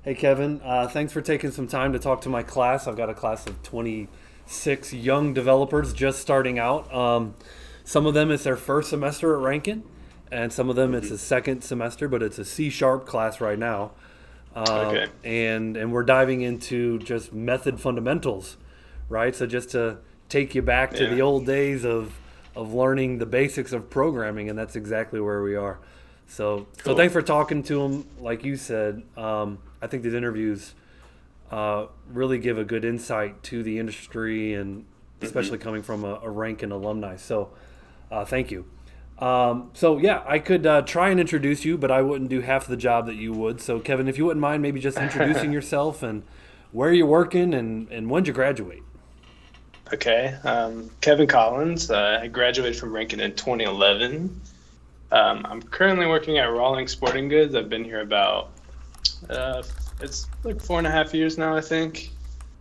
Hey, Kevin. Thanks for taking some time to talk to my class. I've got a class of 26 young developers just starting out. Some of them it's their first semester at Ranken, and some of them it's Hmm. a second semester, but it's a C sharp class right now. Okay. And we're diving into just method fundamentals, right? So just to take you back to the Yeah. old days of learning the basics of programming, and that's exactly where we are. So Cool. thanks for talking to them. Like you said, I think these interviews really give a good insight to the industry, and Hmm. especially coming from a Rankin alumni. So thank you. So yeah, I could try and introduce you, but I wouldn't do half the job that you would. So Kevin, if you wouldn't mind, maybe just introducing yourself and where you're working and when did you graduate? Okay. Kevin Collins. I graduated from Ranken in 2011. I'm currently working at Rawlings Sporting Goods. I've been here about uh, it's like 4.5 years now, I think.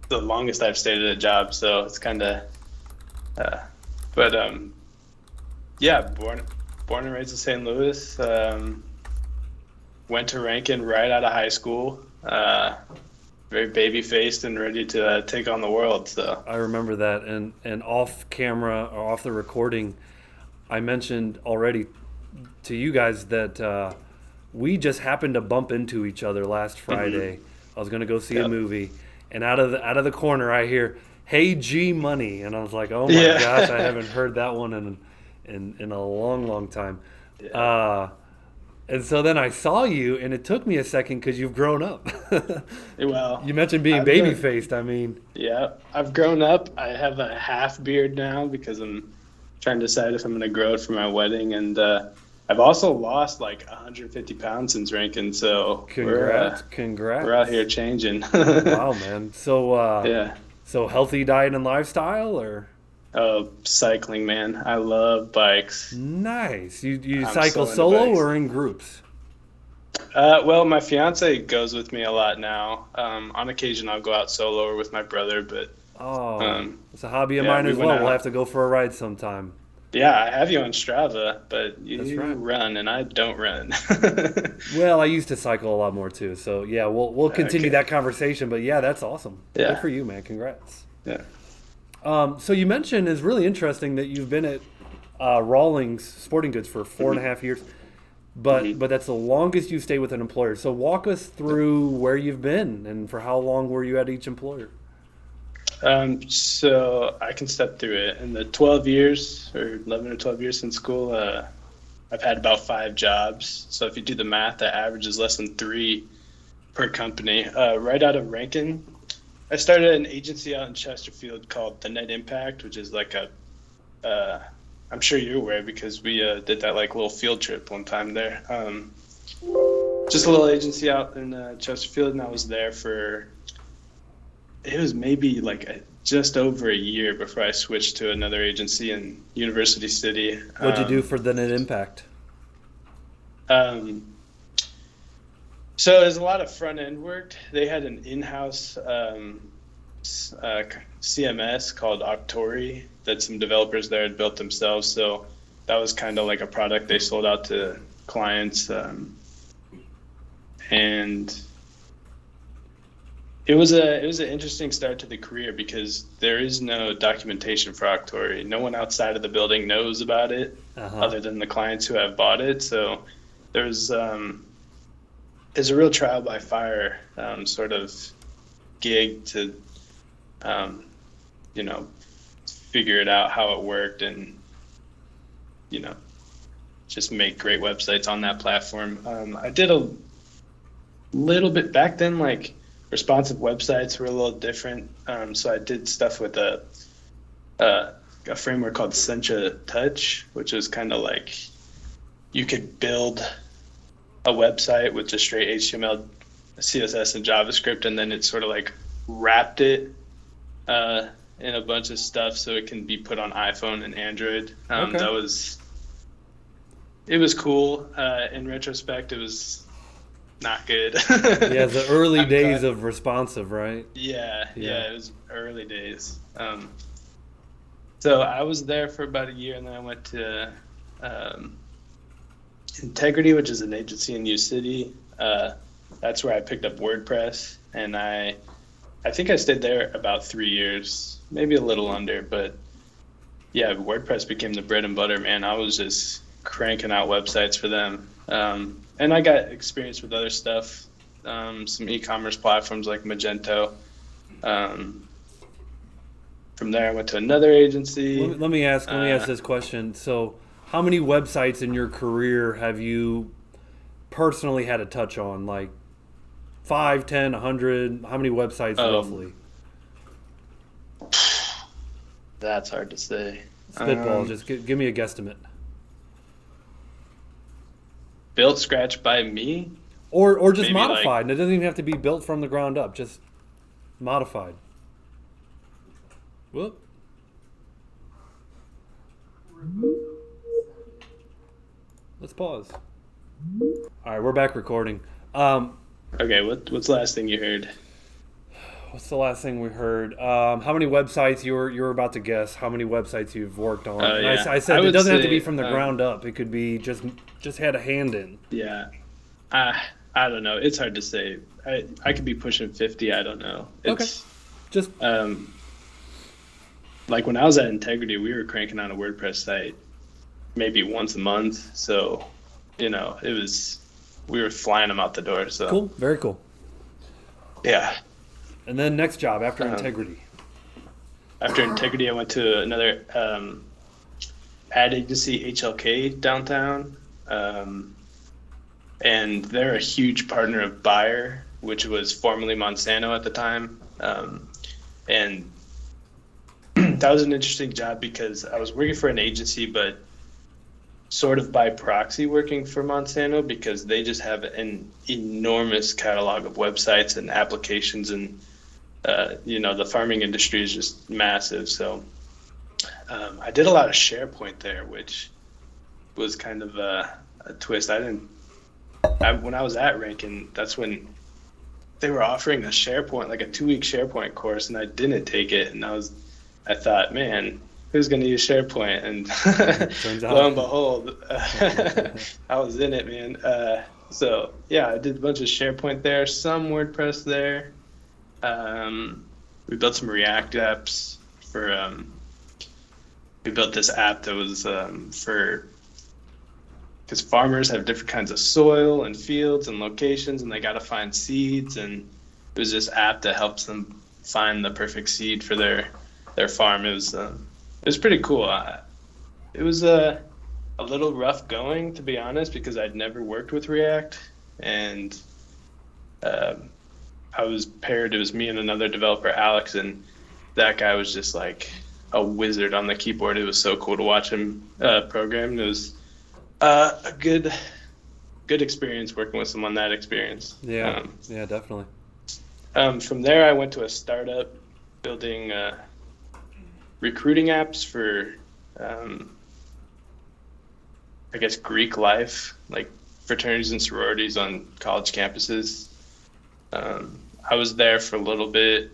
The longest I've stayed at a job, so it's kind of. Uh, but yeah, born and raised in St. Louis. Went to Ranken right out of high school. Very baby faced and ready to take on the world. So. I remember that, and off camera or off the recording, I mentioned already to you guys that we just happened to bump into each other last Hmm. Friday. I was going to go see a Yep. movie, and out of the corner, I hear "Hey G Money," and I was like, "Oh my gosh, I Yeah. haven't heard that one in a long, long time." Yeah. Uh, and so then I saw you, and it took me a second because you've grown up. Well, You mentioned being I've baby grown. faced. I mean, Yeah, I've grown up. I have a half beard now because I'm trying to decide if I'm going to grow it for my wedding, and I've also lost like 150 pounds since Rankin. So congrats, we're out congrats. here changing. Wow, man. Yeah. So healthy diet and lifestyle, or Oh, cycling, man. I love bikes. nice. You I'm cycle so into solo bikes. or in groups? Well, my fiance goes with me a lot now. On occasion, I'll go out solo or with my brother, but Oh, um, it's a hobby of yeah, mine we as went well. We'll have out. to go for a ride sometime. Yeah, I have you on Strava, but That's you right. run and I don't run. Well, I used to cycle a lot more too. So yeah, we'll continue Okay. that conversation. But yeah, that's awesome. Good Yeah. for you, man. Congrats. Yeah. So you mentioned is really interesting that you've been at Rawlings Sporting Goods for four and a Hmm. half years, but Hmm. that's the longest you stayed with an employer. So walk us through where you've been and for how long were you at each employer? So I can step through it. In the 12 years or 11 or 12 years since school, I've had about five jobs. So if you do the math, the average is less than three per company. Right out of Rankin, I started an agency out in Chesterfield called the Net Impact, which is like a uh, I'm sure you're aware because we did that like little field trip one time there. Just a little agency out in Chesterfield, and I was there for it was maybe like just over a year before I switched to another agency in University City. What'd you do for the net impact? Um, so there's a lot of front end work. They had an in-house CMS called Octori that some developers there had built themselves. So that was kind of like a product they sold out to clients, and it was an interesting start to the career because there is no documentation for Octori. No one outside of the building knows about it, Uh huh. other than the clients who have bought it. So there's there's a real trial by fire sort of gig to um, you know figure it out how it worked and you know just make great websites on that platform. I did a little bit back then, like responsive websites were a little different. So I did stuff with a, a framework called Sencha Touch, which is kind of like you could build a website with just straight HTML, CSS, and JavaScript, and then it sort of like wrapped it in a bunch of stuff so it can be put on iPhone and Android. Okay. It was cool. In retrospect, it was not good. Yeah, the early I'm days glad. of responsive, right? Yeah, Yeah. yeah, it was early days. So I was there for about a year, and then I went to um, Integrity, which is an agency in New City. that's where I picked up WordPress, and I think I stayed there about 3 years, maybe a little under, but yeah, WordPress became the bread and butter, man. I was just cranking out websites for them. And I got experience with other stuff, some e-commerce platforms like Magento. Um, from there, I went to another agency. Let me ask this question. So, how many websites in your career have you personally had a touch on? Like 5, 10, 100? How many websites roughly? That's hard to say. Spitball, just give me a guesstimate. Built scratch by me? Or just Maybe modified. like- And it doesn't even have to be built from the ground up, just modified. Whoop. Let's pause. All right, we're back recording. Okay, what's the last thing you heard? What's the last thing we heard? How many websites you were about to guess? How many websites you've worked on? And yeah. I said I it would doesn't have to say, be from the ground up. It could be just had a hand in. Yeah. I don't know. It's hard to say. I could be pushing 50. I don't know. It's, Just like when I was at Integrity, we were cranking on a WordPress site maybe once a month. So, we were flying them out the door. So cool. Very cool. Yeah. And then next job after Integrity. After Integrity, I went to another ad agency, HLK, downtown. And they're a huge partner of Bayer, which was formerly Monsanto at the time. And that was an interesting job because I was working for an agency, but sort of by proxy working for Monsanto because they just have an enormous catalog of websites and applications, and the farming industry is just massive. So I did a lot of SharePoint there, which was kind of a twist. When I was at Ranken, that's when they were offering a SharePoint, like a 2-week SharePoint course, and I didn't take it. And I thought, man, who's going to use SharePoint? And lo and behold, I was in it, man. So yeah, I did a bunch of SharePoint there, some WordPress there. We built some React apps for. We built this app that was because farmers have different kinds of soil and fields and locations, and they got to find seeds, and it was this app that helps them find the perfect seed for their farm. It was pretty cool. It was a little rough going, to be honest, because I'd never worked with React, and I was paired. It was me and another developer, Alex, and that guy was just like a wizard on the keyboard. It was so cool to watch him program. It was a good experience working with someone that experienced. Yeah, yeah, definitely. From there, I went to a startup building recruiting apps for, I guess, Greek life, like fraternities and sororities on college campuses. I was there for a little bit,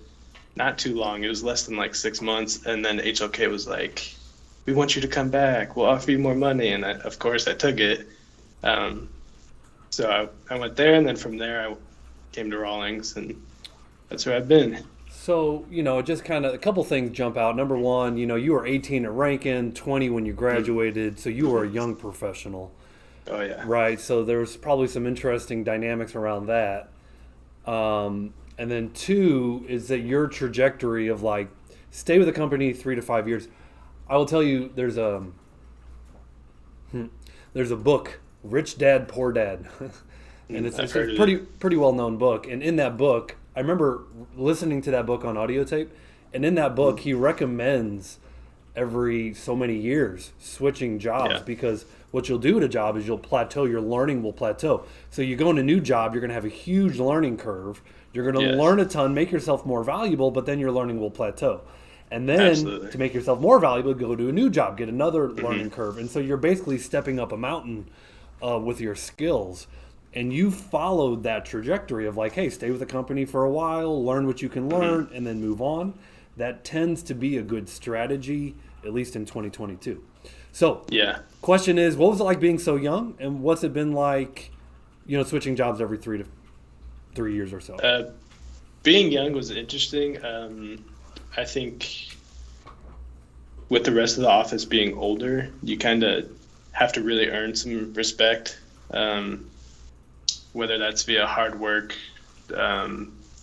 not too long. It was less than like 6 months, and then HLK was like, "We want you to come back. We'll offer you more money." And of course, I took it. So I went there, and then from there, I came to Rawlings, and that's where I've been. So, just kind of a couple things jump out. Number one, you were 18 at Ranken, 20 when you graduated, so you were a young professional. Oh, yeah. Right, so there's probably some interesting dynamics around that. And then two is that your trajectory of like, stay with the company 3 to 5 years. I will tell you, there's a book, Rich Dad, Poor Dad. And it's a pretty well-known book. And in that book, I remember listening to that book on audio tape. And in that book, he recommends every so many years switching jobs because what you'll do at a job is you'll plateau. Your learning will plateau. So you go in a new job, you're going to have a huge learning curve. You're going to learn a ton, make yourself more valuable, but then your learning will plateau. And then to make yourself more valuable, go to a new job, get another learning curve. And so you're basically stepping up a mountain with your skills. And you followed that trajectory of like, hey, stay with the company for a while, learn what you can learn, and then move on. That tends to be a good strategy, at least in 2022. So, question is, what was it like being so young? And what's it been like, switching jobs every 3 3 years or so? Being young was interesting. I think with the rest of the office being older, you kind of have to really earn some respect, whether that's via hard work,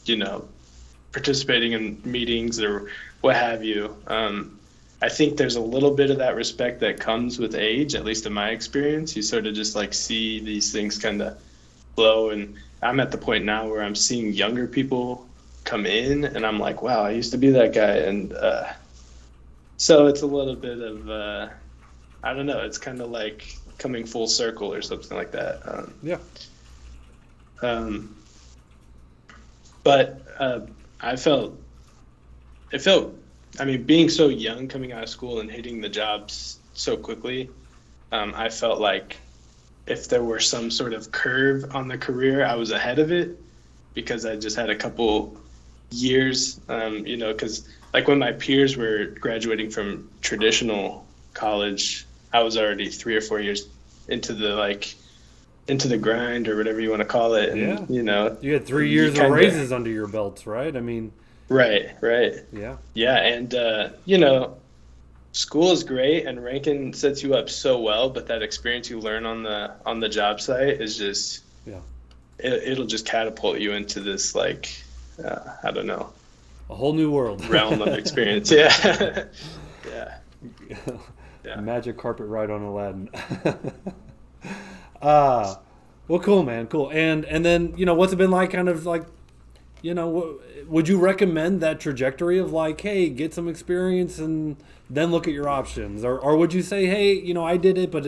you know, participating in meetings or what have you. I think there's a little bit of that respect that comes with age, at least in my experience. You sort of just like see these things kind of flow. And I'm at the point now where I'm seeing younger people come in and I'm like, wow, I used to be that guy. And so it's a little bit of, I don't know, it's kind of like coming full circle or something like that. Yeah. But it felt, I mean, being so young coming out of school and hitting the jobs so quickly, I felt like if there were some sort of curve on the career, I was ahead of it because I just had a couple years, you know, because like when my peers were graduating from traditional college, I was already 3 or 4 years into the grind or whatever you want to call it. And, Yeah. you know, You had 3 years of raises under your belts, right? I mean, right. yeah. Yeah. And, you know, school is great and Ranken sets you up so well, but that experience you learn on the job site is just, Yeah. It'll just catapult you into this, like, I don't know, A whole new world. realm of experience. Yeah. Yeah. Yeah. Magic carpet ride on Aladdin. Well, cool, man, cool. And then, you know, what's it been like? Kind of like, you know, would you recommend that trajectory of like, hey, get some experience and then look at your options, or would you say, hey, you know, I did it, but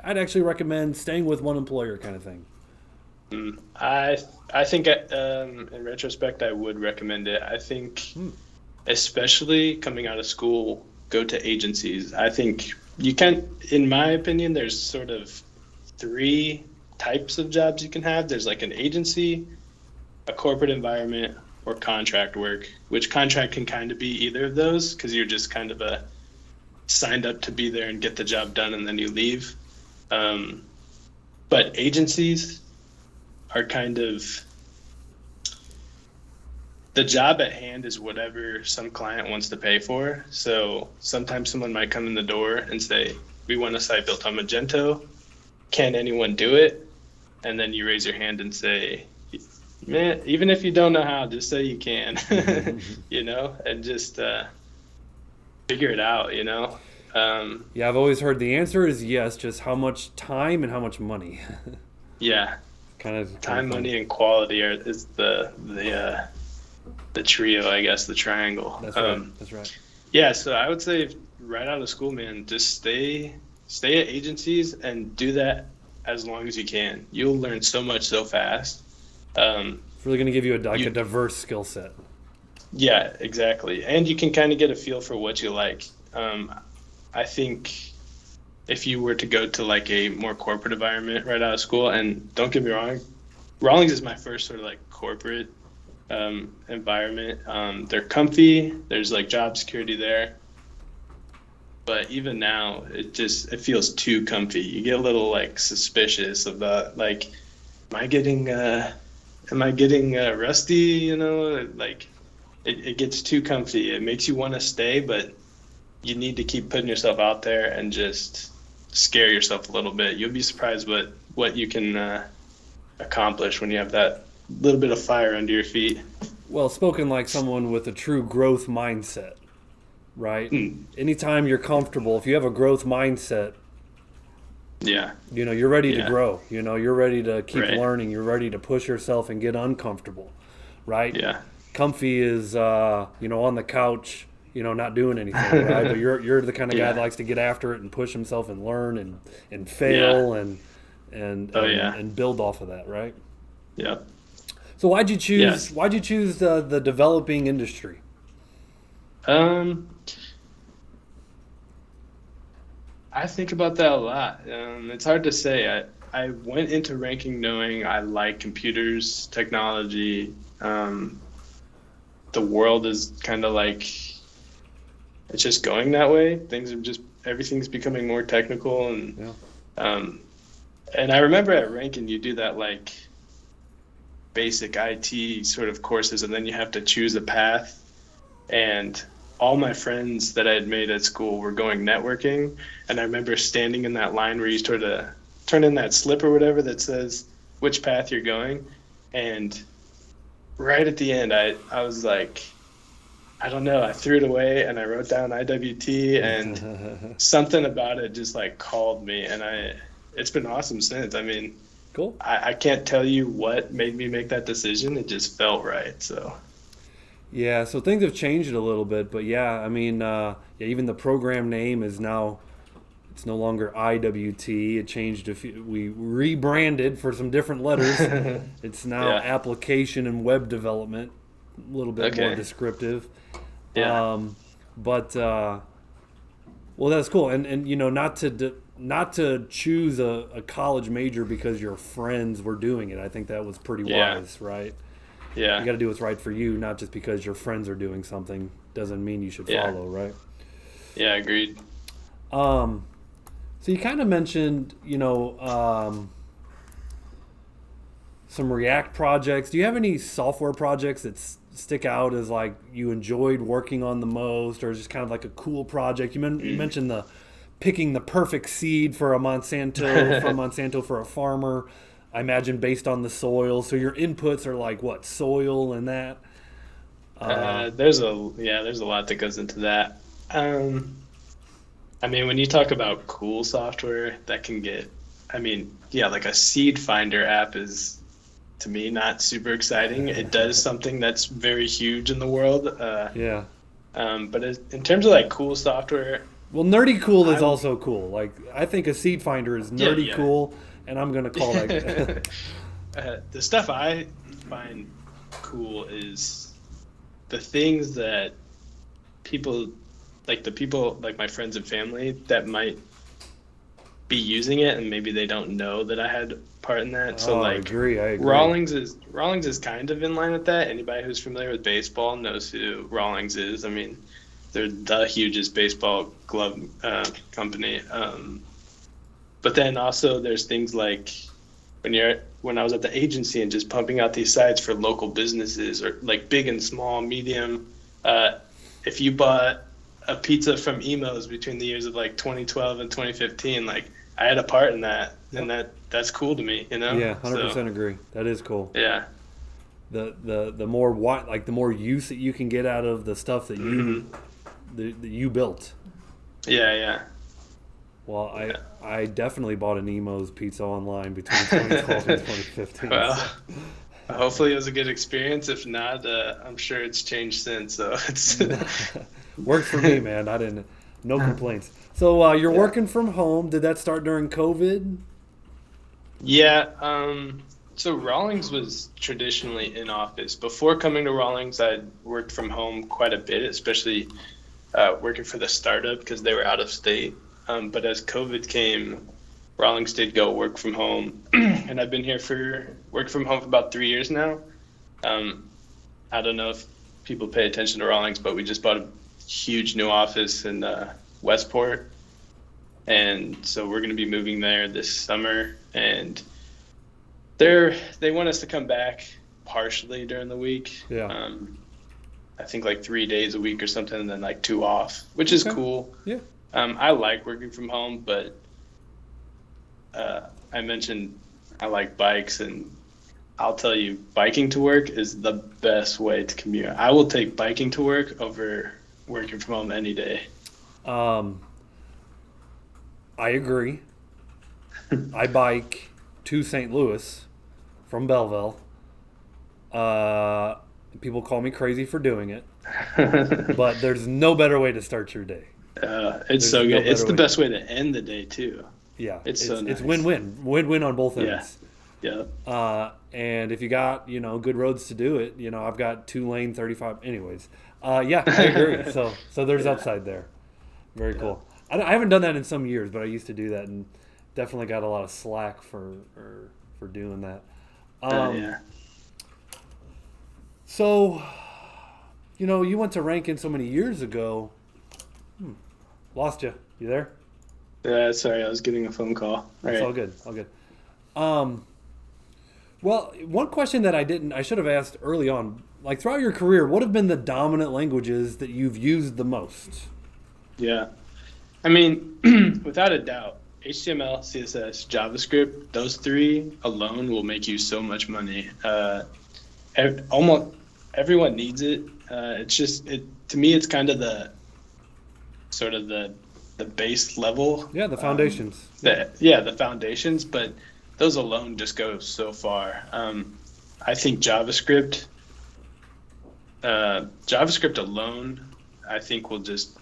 I'd actually recommend staying with one employer, kind of thing? I think in retrospect, I would recommend it. I think, especially coming out of school, go to agencies. I think you can, in my opinion, there's sort of 3 types of jobs you can have. There's like an agency, a corporate environment, or contract work, which contract can kind of be either of those because you're just kind of signed up to be there and get the job done and then you leave. But agencies are kind of, the job at hand is whatever some client wants to pay for. So sometimes someone might come in the door and say, we want a site built on Magento. Can anyone do it? And then you raise your hand and say, man, even if you don't know how, just say you can, you know, and just figure it out, you know? Yeah, I've always heard the answer is yes, just how much time and how much money. Yeah. Kind of Time, money, and quality is the trio, I guess, the triangle. That's right. That's right. Yeah, so I would say right out of school, man, just stay at agencies and do that as long as you can. You'll learn so much so fast. It's really going to give you a diverse skill set. Yeah, exactly. And you can kind of get a feel for what you like. I think if you were to go to like a more corporate environment right out of school, and don't get me wrong, Rawlings is my first sort of like corporate environment. They're comfy. There's like job security there. But even now, it feels too comfy. You get a little like suspicious about like, am I getting rusty? You know, like it gets too comfy. It makes you want to stay, but you need to keep putting yourself out there and just scare yourself a little bit. You'll be surprised what you can accomplish when you have that little bit of fire under your feet. Well, spoken like someone with a true growth mindset, right? Anytime you're comfortable, if you have a growth mindset, yeah, you know, you're ready to grow. You know, you're ready to keep Right. learning. You're ready to push yourself and get uncomfortable, right? Yeah. Comfy is, you know, on the couch, you know, not doing anything, right? But you're the kind of guy Yeah. that likes to get after it and push himself and learn and fail and build off of that, right? Yeah. So why'd you choose? Yes. Why'd you choose the developing industry? I think about that a lot. It's hard to say. I went into Ranking knowing I like computers, technology. The world is kind of like, it's just going that way. Everything's becoming more technical. And I remember at Rankin, you do that like basic IT sort of courses, and then you have to choose a path. And all my friends that I had made at school were going networking, and I remember standing in that line where you sort of turn in that slip or whatever that says which path you're going, and right at the end, I was like, I don't know, I threw it away and I wrote down IWT, and something about it just like called me, and it's been awesome since. I mean, Cool. I can't tell you what made me make that decision. It just felt right. So Yeah, so things have changed a little bit, but yeah, I mean, yeah, even the program name is now, it's no longer IWT. It changed we rebranded for some different letters. It's now Yeah. application and web development, a little bit more Okay. descriptive. Yeah. But well, that's cool. And you know, not to choose a college major because your friends were doing it. I think that was pretty Yeah. wise, right? Yeah. You got to do what's right for you, not just because your friends are doing something doesn't mean you should Yeah. follow, right? Yeah. Agreed. So you kind of mentioned, some React projects. Do you have any software projects that stick out as like you enjoyed working on the most, or just kind of like a cool project? You mentioned the picking the perfect seed for a Monsanto from Monsanto for a farmer. I imagine based on the soil. So your inputs are like what, soil and that. There's a lot that goes into that. I mean, when you talk about cool software, that can get, I mean, yeah, like a seed finder app is, to me, not super exciting. It does something that's very huge in the world. Yeah. But in terms of like cool software, Well, nerdy cool is I'm, also cool. Like I think a seed finder is nerdy yeah. cool, and I'm gonna call that. The stuff I find cool is the things that people, like the people, like my friends and family that might be using it, and maybe they don't know that I had part in that. So Oh, I like agree. I agree. Rawlings is kind of in line with that. Anybody who's familiar with baseball knows who Rawlings is. I mean, they're the hugest baseball glove company. But then also there's things like when I was at the agency and just pumping out these sites for local businesses, or like big and small, medium. If you bought a pizza from Emo's between the years of like 2012 and 2015, like I had a part in that, and that's cool to me, you know? Yeah, 100% So, agree. That is cool. yeah. The more the more use that you can get out of the stuff that that you built. Yeah, yeah. Well, I definitely bought an Emo's pizza online between 2012 and 2015. Well, hopefully it was a good experience. If not, I'm sure it's changed since. So it's Worked for me, man. No complaints. So you're working from home. Did that start during COVID? yeah. So Rawlings was traditionally in office. Before coming to Rawlings, I'd worked from home quite a bit, especially working for the startup because they were out of state. But as COVID came, Rawlings did go work from home, and I've been here for work from home for about 3 years now. I don't know if people pay attention to Rawlings, but we just bought a huge new office in Westport, and so we're going to be moving there this summer. And they want us to come back partially during the week. Yeah. I think like 3 days a week or something, and then like 2 off, which is cool. Yeah. I like working from home, but I mentioned I like bikes, and I'll tell you, biking to work is the best way to commute. I will take biking to work over working from home any day. I agree. I bike to St. Louis from Belleville. People call me crazy for doing it, but there's no better way to start your day. It's There's so no good. It's better the way. best way to end the day too. Yeah, It's so it's nice. win-win on both Yeah. ends. Yeah. And if you got good roads to do it, I've got 2-lane 35. Anyways, yeah, I agree. So there's upside there. Very cool. I haven't done that in some years, but I used to do that and definitely got a lot of slack for doing that. Yeah. So, you went to Ranken so many years ago. Lost you. You there? Yeah. Sorry, I was getting a phone call. All It's right. all good. All good. Well, one question that I should have asked early on, like throughout your career, what have been the dominant languages that you've used the most? Yeah. I mean, without a doubt, HTML, CSS, JavaScript, those three alone will make you so much money. Almost everyone needs it. It's just it to me. It's kind of the sort of the base level. Yeah, the foundations. The foundations, but those alone just go so far. I think JavaScript alone, I think will just.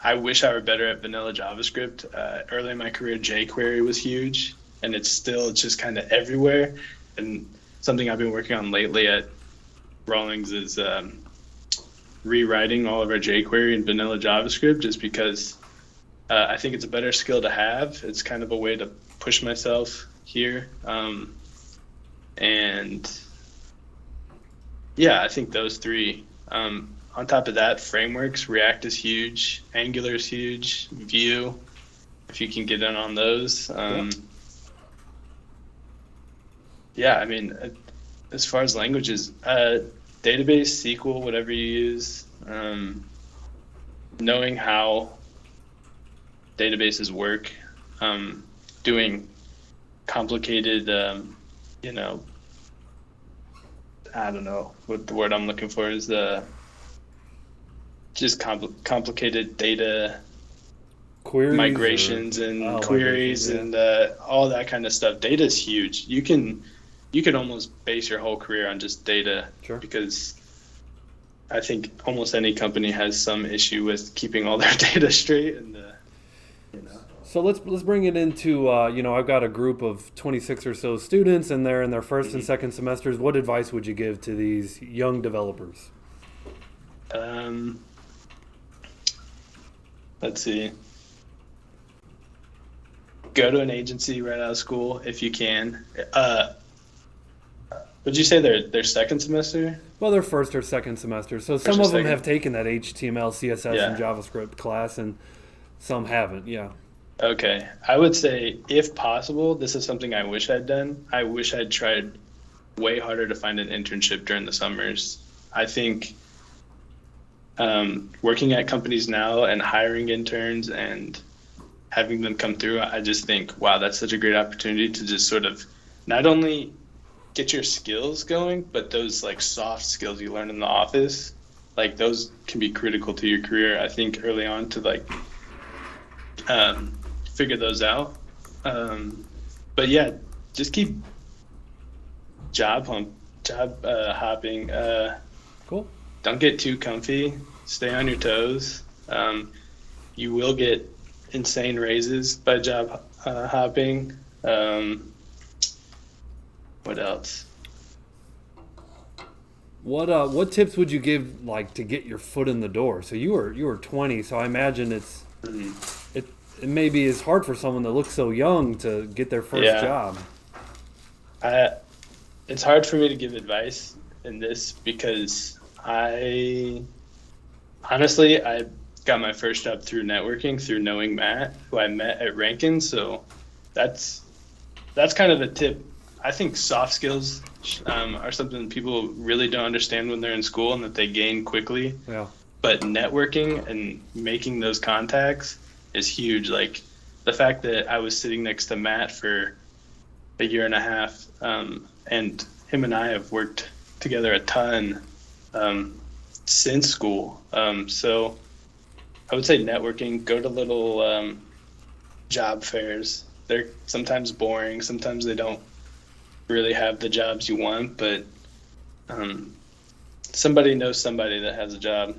I wish I were better at vanilla JavaScript. Early in my career, jQuery was huge, and it's just kind of everywhere. And something I've been working on lately at Rawlings is rewriting all of our jQuery in vanilla JavaScript, just because I think it's a better skill to have. It's kind of a way to push myself here. And yeah, I think those three. On top of that, frameworks, React is huge, Angular is huge, Vue, if you can get in on those. Yeah, I mean, as far as languages, database, SQL, whatever you use, knowing how databases work, doing complicated, I don't know what the word I'm looking for is, just complicated data Queries migrations and queries and all that kind of stuff. Data is huge. You can almost base your whole career on just data, because I think almost any company has some issue with keeping all their data straight. And So let's bring it into I've got a group of 26 or so students, and they're in their first and second semesters. What advice would you give to these young developers? Let's see. Go to an agency right out of school if you can. Would you say their second semester? Well, their first or second semester. So some of them have taken that HTML, CSS, and JavaScript class, and some haven't. Yeah. Okay. I would say, if possible, this is something I wish I'd done. I wish I'd tried way harder to find an internship during the summers. I think working at companies now and hiring interns and having them come through, I just think, wow, that's such a great opportunity to just sort of not only get your skills going, but those like soft skills you learn in the office, like those can be critical to your career. I think early on to like figure those out. But yeah, just keep job hopping. Cool. Don't get too comfy. Stay on your toes. You will get insane raises by job hopping. What else? What tips would you give, like, to get your foot in the door? So you were 20, so I imagine it maybe is hard for someone that looks so young to get their first job. It's hard for me to give advice in this because I got my first job through networking, through knowing Matt, who I met at Ranken. So that's kind of a tip. I think soft skills are something people really don't understand when they're in school and that they gain quickly. Yeah. But networking and making those contacts is huge. Like the fact that I was sitting next to Matt for a year and a half, and him and I have worked together a ton since school. So I would say networking, go to little job fairs. They're sometimes boring. Sometimes they don't really have the jobs you want, but somebody knows somebody that has a job.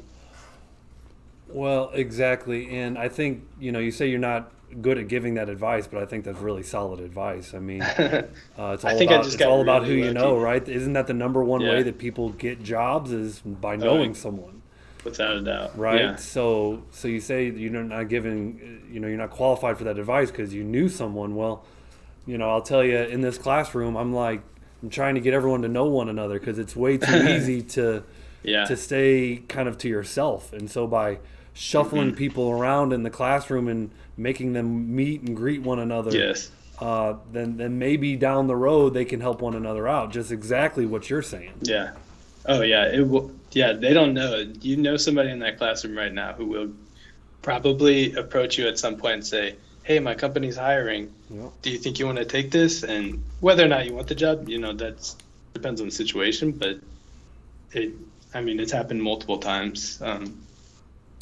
Well, exactly. And I think, you say you're not good at giving that advice, but I think that's really solid advice. I mean, it's all about who you know, right? Isn't that the number one way that people get jobs, is by knowing someone? Without a doubt. Right. Yeah. So you say you're not giving, you're not qualified for that advice because you knew someone. Well, I'll tell you, in this classroom, I'm trying to get everyone to know one another because it's way too easy to stay kind of to yourself. And so by shuffling people around in the classroom and making them meet and greet one another, then maybe down the road they can help one another out. Just exactly what you're saying. Yeah. Oh yeah. It will. Yeah. They don't know. You know somebody in that classroom right now who will probably approach you at some point and say, "Hey, my company's hiring. Yep. Do you think you want to take this?" And whether or not you want the job, that's depends on the situation. But I mean, it's happened multiple times.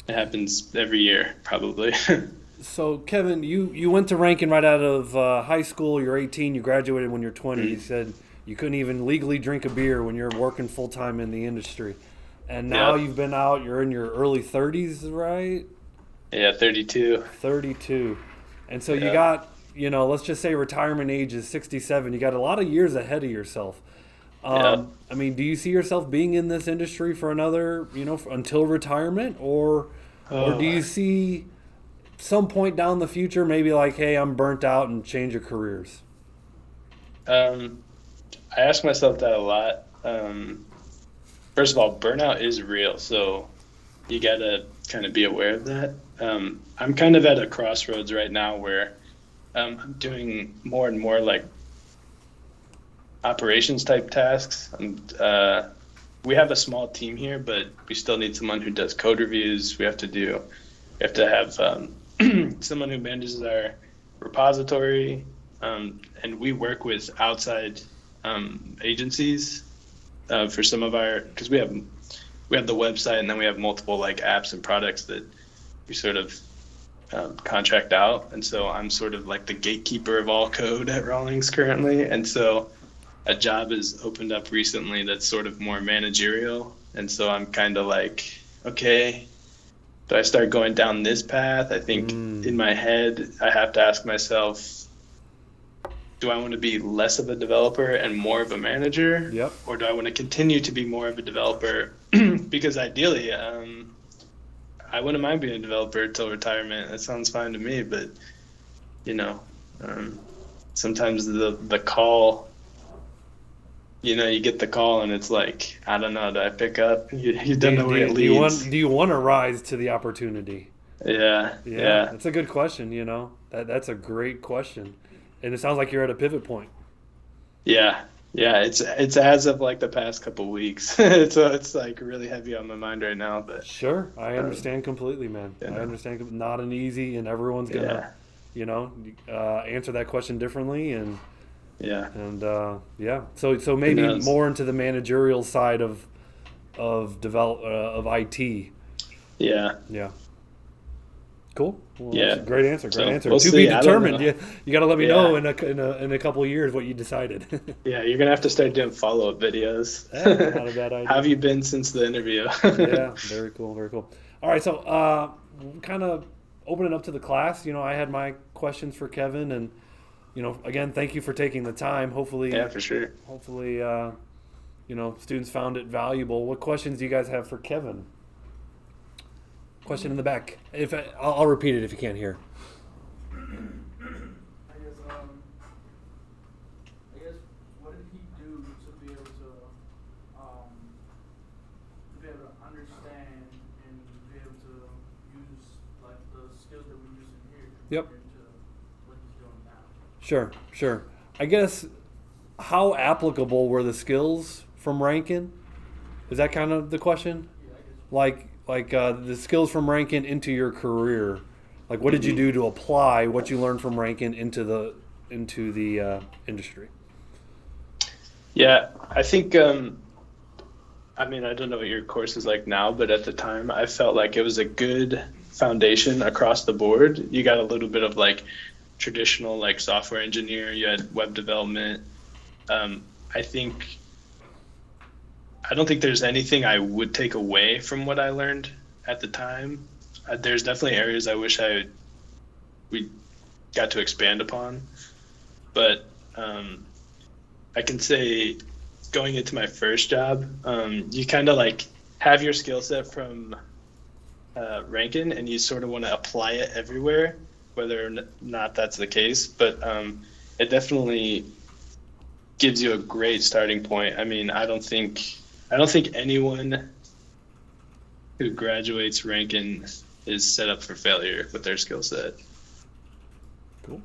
It happens every year, probably. So, Kevin, you went to Ranken right out of high school. You're 18. You graduated when you're 20. You said you couldn't even legally drink a beer when you're working full time in the industry. And now Yep. you've been out. You're in your early 30s, right? Yeah, 32. 32. And so you Yeah. got, let's just say retirement age is 67. You got a lot of years ahead of yourself. Yep. I mean, do you see yourself being in this industry for another, until retirement, or do you Oh, see some point down the future, maybe like, hey, I'm burnt out and change of careers? I ask myself that a lot. First of all, burnout is real, so you gotta kind of be aware of that. I'm kind of at a crossroads right now where I'm doing more and more like operations type tasks. We have a small team here, but we still need someone who does code reviews. We have to have someone who manages our repository, and we work with outside agencies for some of because we have the website, and then we have multiple like apps and products that we sort of contract out. And so I'm sort of like the gatekeeper of all code at Rawlings currently. And so a job has opened up recently that's sort of more managerial. And so I'm kind of like, okay, do I start going down this path? I think in my head, I have to ask myself, do I want to be less of a developer and more of a manager? Yep. Or do I want to continue to be more of a developer? Because ideally, I wouldn't mind being a developer until retirement. That sounds fine to me, but you know, sometimes the call, you get the call and it's like, I don't know, do I pick up? You don't know where it leads. Do you want to rise to the opportunity? Yeah. That's a good question. That's a great question, and it sounds like you're at a pivot point. Yeah. It's as of like the past couple weeks. It's like really heavy on my mind right now, but Sure, I understand completely, man. you I know, understand. Not an easy, and everyone's gonna, answer that question differently, and yeah. yeah. So Who maybe knows? more into the managerial side of IT. Yeah. Yeah. Cool. Well, Yeah. that's a great answer. Great So answer. we'll To see. be I don't determined. know. You got to let me Yeah. know in a couple of years what you decided. Yeah, you're gonna have to start doing follow-up videos. Not a bad idea. How have you been since the interview? Yeah, very cool, very cool. All right, so kind of opening up to the class. I had my questions for Kevin, and again, thank you for taking the time. Hopefully, Yeah, for sure. students found it valuable. What questions do you guys have for Kevin? Question in the back. I'll repeat it if you can't hear. I guess, what did he do to be able to understand and be able to use like the skills that we use in here Yep. compared to what he's doing now? Sure. I guess how applicable were the skills from Ranken? Is that kind of the question? Yeah, I guess. Like the skills from Ranken into your career. Like, what did you do to apply what you learned from Ranken into the industry? Yeah, I think. I mean, I don't know what your course is like now, but at the time, I felt like it was a good foundation across the board. You got a little bit of like traditional like software engineer. You had web development. I think. I don't think there's anything I would take away from what I learned at the time. There's definitely areas I wish we got to expand upon, but I can say going into my first job, you kind of like have your skill set from Ranken, and you sort of want to apply it everywhere, whether or not that's the case. But it definitely gives you a great starting point. I mean, I don't think anyone who graduates Ranken is set up for failure with their skill set. Cool.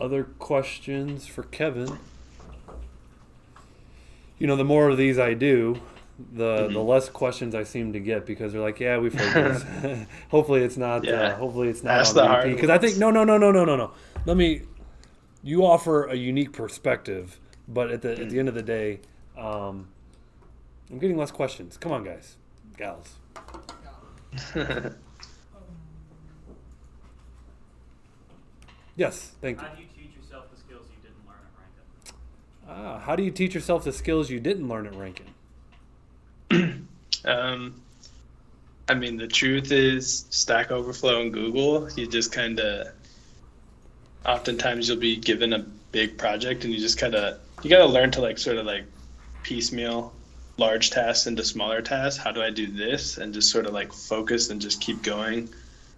other questions for Kevin? You know, the more of these I do, the less questions I seem to get because they're like, yeah, we've heard this. Hopefully it's not. Yeah. Hopefully it's not Ask on the hard repeat. Because I think ones. no. Let me. You offer a unique perspective, but at the end of the day, I'm getting less questions. Come on, guys, gals. Yes, thank you. How do you teach yourself the skills you didn't learn at Ranken? How do you teach yourself the skills you didn't learn at Ranken? I mean, the truth is Stack Overflow and Google, you just kind of, oftentimes you'll be given a big project and you just kind of, you got to learn to like sort of like piecemeal large tasks into smaller tasks. How do I do this? And just sort of like focus and just keep going.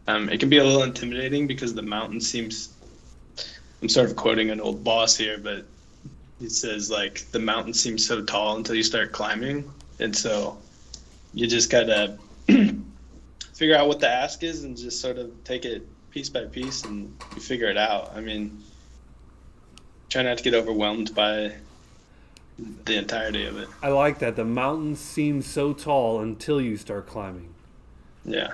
It can be a little intimidating because the mountain seems, I'm sort of quoting an old boss here, but he says like the mountain seems so tall until you start climbing. And so you just gotta figure out what the ask is and just sort of take it piece by piece and you figure it out. I mean, try not to get overwhelmed by the entirety of it. I like that. The mountain seems so tall until you start climbing. Yeah.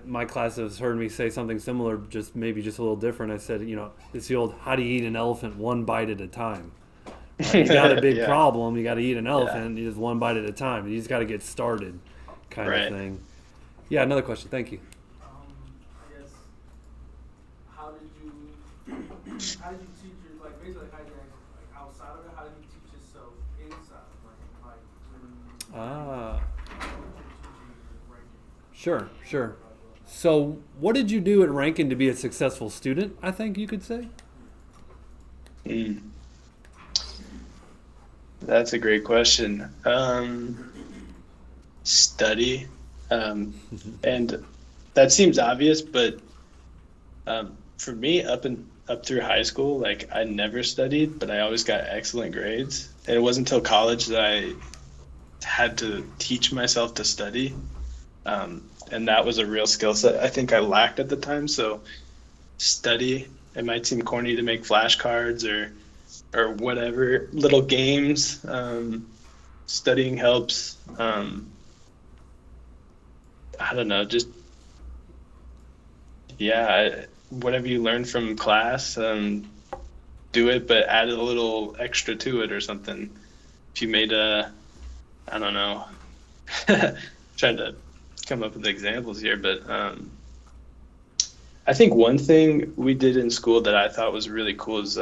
My class has heard me say something similar, maybe just a little different. I said, you know, it's the old how do you eat an elephant one bite at a time. You got a big Yeah. problem, you got to eat an elephant, just one bite at a time. You just got to get started, kind Right. of thing. Yeah, another question. Thank you. I guess, how did you teach your, like, basically, how did you, like, outside of it, how did you teach yourself inside of Ranken? Like, when Sure. So, what did you do at Ranken to be a successful student, I think you could say? That's a great question. Study. And that seems obvious, but for me, up through high school, like I never studied, but I always got excellent grades. And it wasn't until college that I had to teach myself to study. And that was a real skill set I think I lacked at the time. So study. It might seem corny to make flashcards or whatever, little games. Studying helps. I don't know, just whatever you learn from class, do it, but add a little extra to it or something. If you made I don't know, trying to come up with examples here, but I think one thing we did in school that I thought was really cool is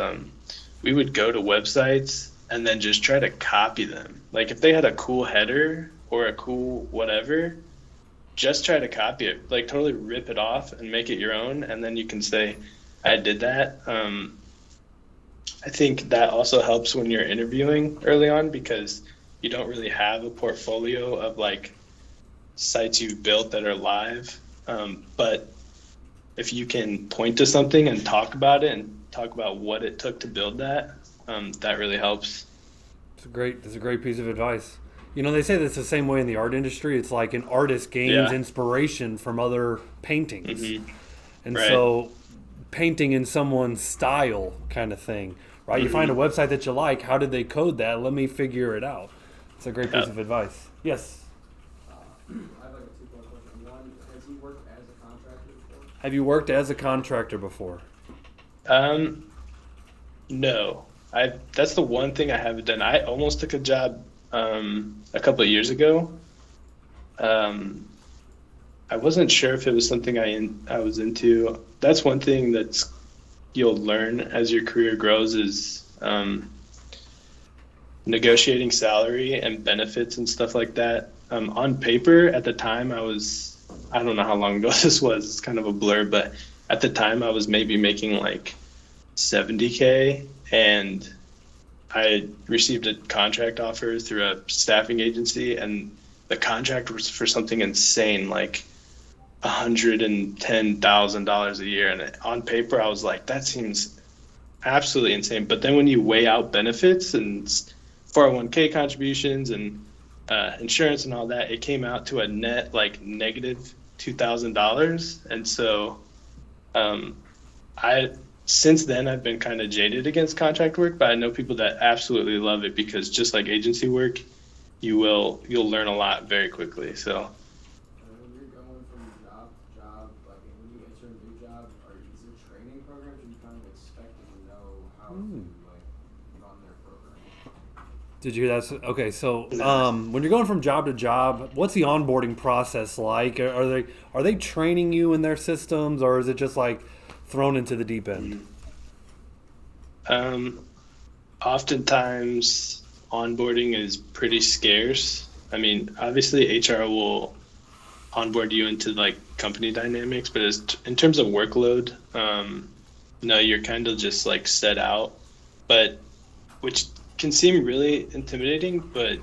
we would go to websites and then just try to copy them. Like if they had a cool header or a cool whatever, just try to copy it, like totally rip it off and make it your own. And then you can say, I did that. I think that also helps when you're interviewing early on because you don't really have a portfolio of like sites you've built that are live. But if you can point to something and talk about it and talk about what it took to build that, that really helps. That's a great piece of advice. You know, they say that's the same way in the art industry. It's like an artist gains inspiration from other paintings. Mm-hmm. And so painting in someone's style kind of thing, right? Mm-hmm. You find a website that you like. How did they code that? Let me figure it out. It's a great piece of advice. Yes? I have like a two-part question. One, has he worked as a contractor before? Have you worked as a contractor before? No. That's the one thing I haven't done. I almost took a job a couple of years ago. I wasn't sure if it was something I was into. That's one thing that's you'll learn as your career grows is negotiating salary and benefits and stuff like that. On paper, at the time, I don't know how long ago this was. It's kind of a blur, but at the time, I was maybe making like $70K, and I received a contract offer through a staffing agency, and the contract was for something insane, like $110,000 a year. And on paper, I was like, that seems absolutely insane. But then when you weigh out benefits and 401k contributions and insurance and all that, it came out to a net like negative $2,000. And so Since then I've been kind of jaded against contract work, but I know people that absolutely love it because just like agency work, you'll learn a lot very quickly. So When you're going from job to job, like when you enter a new job, is it training programs or you kind of expect to know how to like run their program? Did you hear that? Okay, so when you're going from job to job, what's the onboarding process like? Are they training you in their systems, or is it just like thrown into the deep end? Oftentimes onboarding is pretty scarce. I mean, obviously HR will onboard you into like company dynamics, but in terms of workload, no, you're kind of just like set out, but which can seem really intimidating, but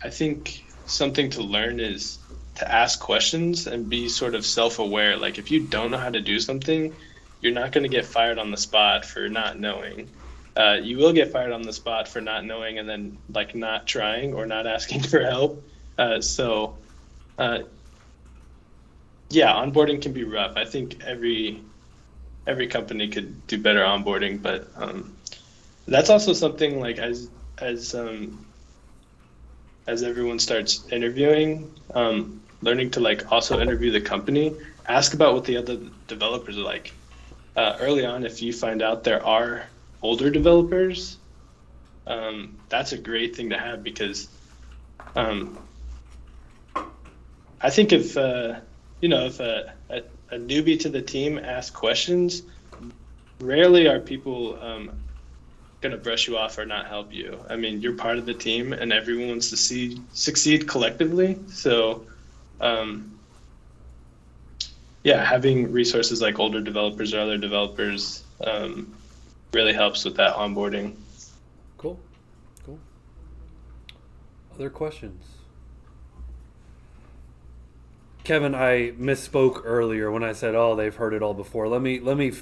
I think something to learn is to ask questions and be sort of self-aware. Like if you don't know how to do something, you're not going to get fired on the spot for not knowing. You will get fired on the spot for not knowing and then like not trying or not asking for help. Yeah, onboarding can be rough. I think every company could do better onboarding, but that's also something like as everyone starts interviewing, learning to like also interview the company, ask about what the other developers are like. Early on, if you find out there are older developers, that's a great thing to have because I think if a newbie to the team asks questions, rarely are people going to brush you off or not help you. I mean, you're part of the team and everyone wants to succeed collectively. So, yeah, having resources like older developers or other developers really helps with that onboarding. Cool. Other questions? Kevin, I misspoke earlier when I said, "Oh, they've heard it all before." Let me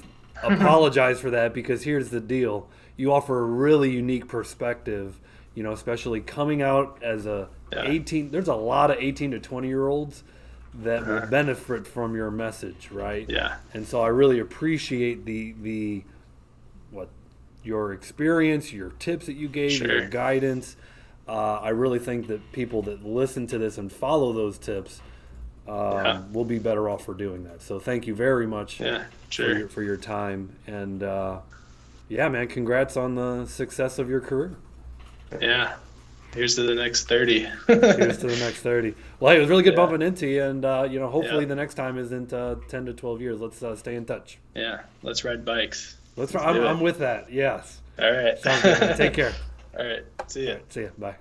apologize for that because here's the deal: you offer a really unique perspective. You know, especially coming out as a 18. There's a lot of 18 to 20-year-olds that will benefit from your message, right? Yeah. And so I really appreciate your experience, your tips that you gave, your guidance. I really think that people that listen to this and follow those tips will be better off for doing that. So thank you very much for your time. And yeah, man, congrats on the success of your career. Yeah. Here's to the next 30. Here's to the next 30. Well, hey, it was really good bumping into you. And, hopefully the next time isn't 10 to 12 years. Let's stay in touch. Yeah. Let's ride bikes. I'm with that. Yes. All right. Sounds good. Take care. All right. See ya. See ya. Bye.